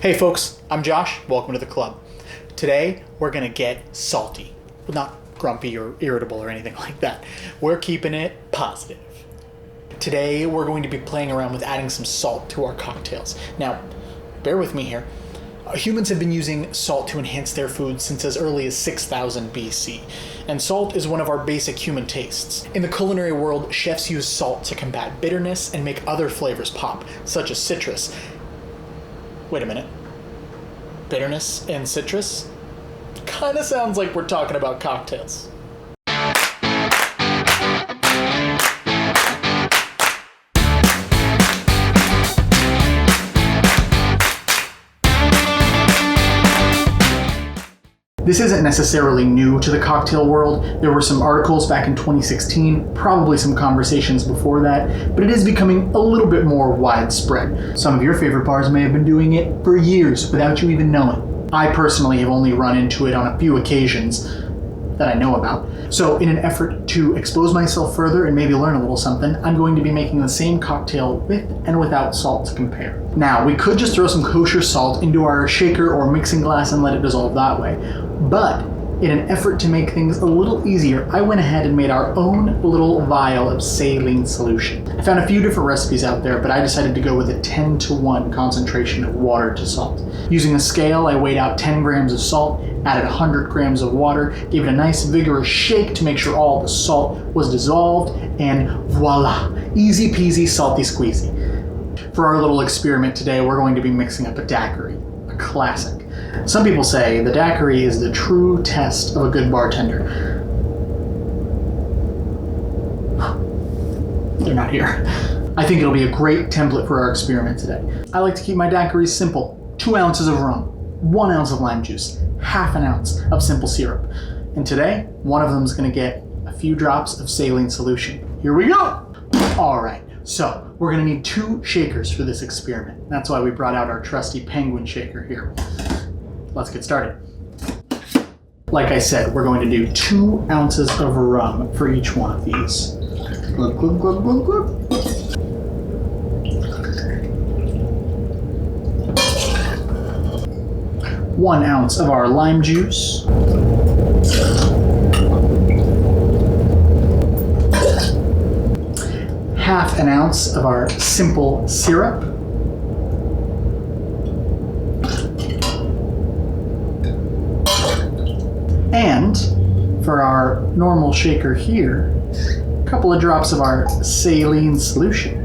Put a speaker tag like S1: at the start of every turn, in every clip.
S1: Hey folks, I'm Josh. Welcome to the club. Today we're gonna get salty. Well, not grumpy or irritable or anything like that. We're keeping it positive. Today we're going to be playing around with adding some salt to our cocktails. Now, bear with me here. Humans have been using salt to enhance their food since as early as 6000 BC, and salt is one of our basic human tastes. In the culinary world, chefs use salt to combat bitterness and make other flavors pop, such as citrus. Wait a minute. Bitterness and citrus? Kinda sounds like we're talking about cocktails. This isn't necessarily new to the cocktail world. There were some articles back in 2016, probably some conversations before that, but it is becoming a little bit more widespread. Some of your favorite bars may have been doing it for years without you even knowing. I personally have only run into it on a few occasions that I know about. So in an effort to expose myself further and maybe learn a little something, I'm going to be making the same cocktail with and without salt to compare. Now, we could just throw some kosher salt into our shaker or mixing glass and let it dissolve that way. But in an effort to make things a little easier, I went ahead and made our own little vial of saline solution. I found a few different recipes out there, but I decided to go with a 10-to-1 concentration of water to salt. Using a scale, I weighed out 10 grams of salt, added 100 grams of water, gave it a nice vigorous shake to make sure all the salt was dissolved, and voila, easy peasy salty squeezy. For our little experiment today, we're going to be mixing up a daiquiri, a classic. Some people say the daiquiri is the true test of a good bartender. They're not here. I think it'll be a great template for our experiment today. I like to keep my daiquiris simple. 2 ounces of rum, 1 ounce of lime juice, half an ounce of simple syrup. And today, one of them is going to get a few drops of saline solution. Here we go! All right, so we're going to need 2 shakers for this experiment. That's why we brought out our trusty penguin shaker here. Let's get started. Like I said, we're going to do 2 ounces of rum for each one of these. Glug, glug, glug, glug, glug. One ounce of our lime juice. Half an ounce of our simple syrup. And for our normal shaker here, a couple of drops of our saline solution.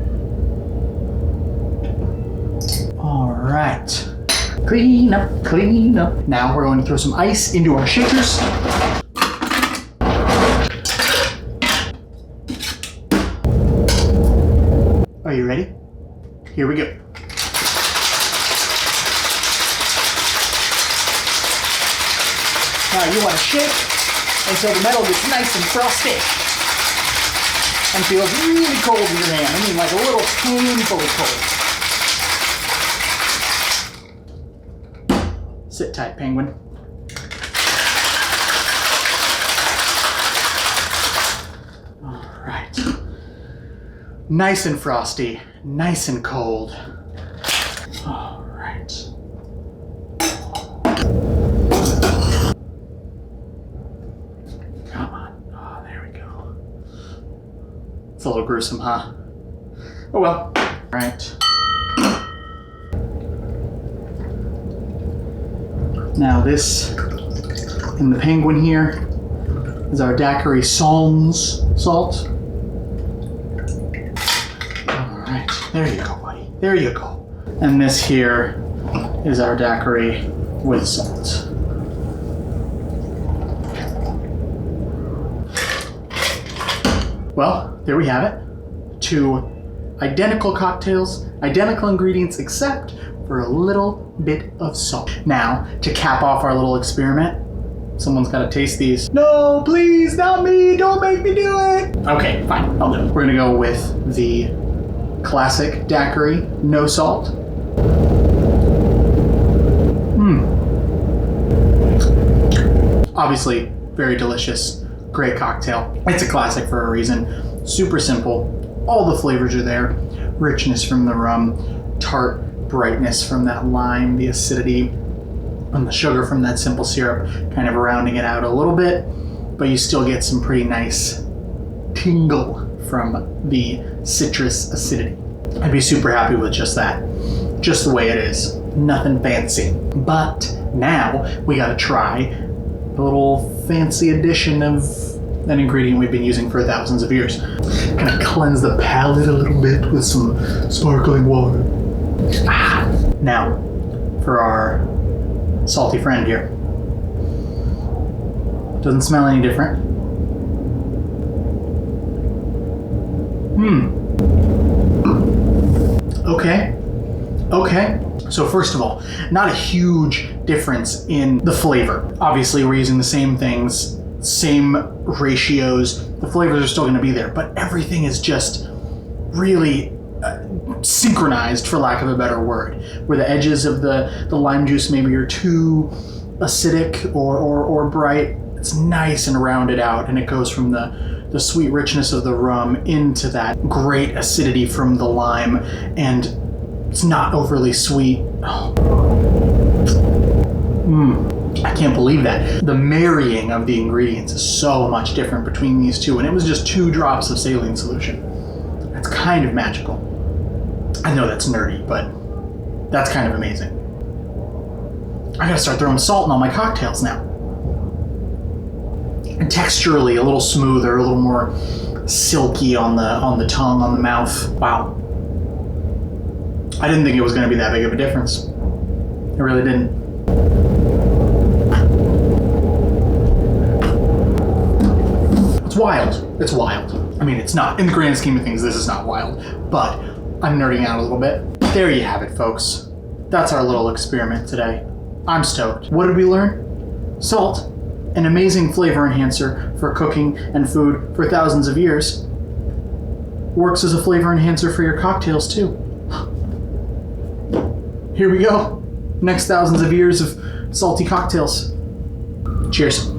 S1: All right, clean up, clean up. Now we're going to throw some ice into our shakers. Are you ready? Here we go. Now you want to shake until the metal gets nice and frosty and feels really cold in your hand. I mean, like a little painfully cold. Sit tight, penguin. All right. Nice and frosty, nice and cold. All right. It's a little gruesome, huh? Oh well. All right. Now this, in the penguin here, is our daiquiri Sans salt. All right, there you go, buddy. There you go. And this here is our daiquiri with salt. Well, there we have it. 2 identical cocktails, identical ingredients, except for a little bit of salt. Now, to cap off our little experiment, someone's got to taste these. No, please, not me. Don't make me do it. Okay, fine. I'll do it. We're going to go with the classic daiquiri, no salt. Obviously, very delicious. Great cocktail. It's a classic for a reason. Super simple. All the flavors are there. Richness from the rum, tart, brightness from that lime, the acidity, and the sugar from that simple syrup, kind of rounding it out a little bit, but you still get some pretty nice tingle from the citrus acidity. I'd be super happy with just that, just the way it is. Nothing fancy. But now we gotta try a little fancy addition of an ingredient we've been using for thousands of years. Gonna cleanse the palate a little bit with some sparkling water. Now, for our salty friend here. Doesn't smell any different. Okay. So first of all, not a huge difference in the flavor. Obviously, we're using the same things, same ratios. The flavors are still going to be there, but everything is just really synchronized, for lack of a better word, where the edges of the lime juice maybe are too acidic or bright. It's nice and rounded out, and it goes from the sweet richness of the rum into that great acidity from the lime, and it's not overly sweet. I can't believe that. The marrying of the ingredients is so much different between these two, and it was just 2 drops of saline solution. That's kind of magical. I know that's nerdy, but that's kind of amazing. I gotta start throwing salt in all my cocktails now. And texturally, a little smoother, a little more silky on the tongue, on the mouth. Wow. I didn't think it was going to be that big of a difference. I really didn't. It's wild. It's wild. I mean, it's not. In the grand scheme of things, this is not wild. But I'm nerding out a little bit. There you have it, folks. That's our little experiment today. I'm stoked. What did we learn? Salt, an amazing flavor enhancer for cooking and food for thousands of years, works as a flavor enhancer for your cocktails too. Here we go. Next thousands of years of salty cocktails. Cheers.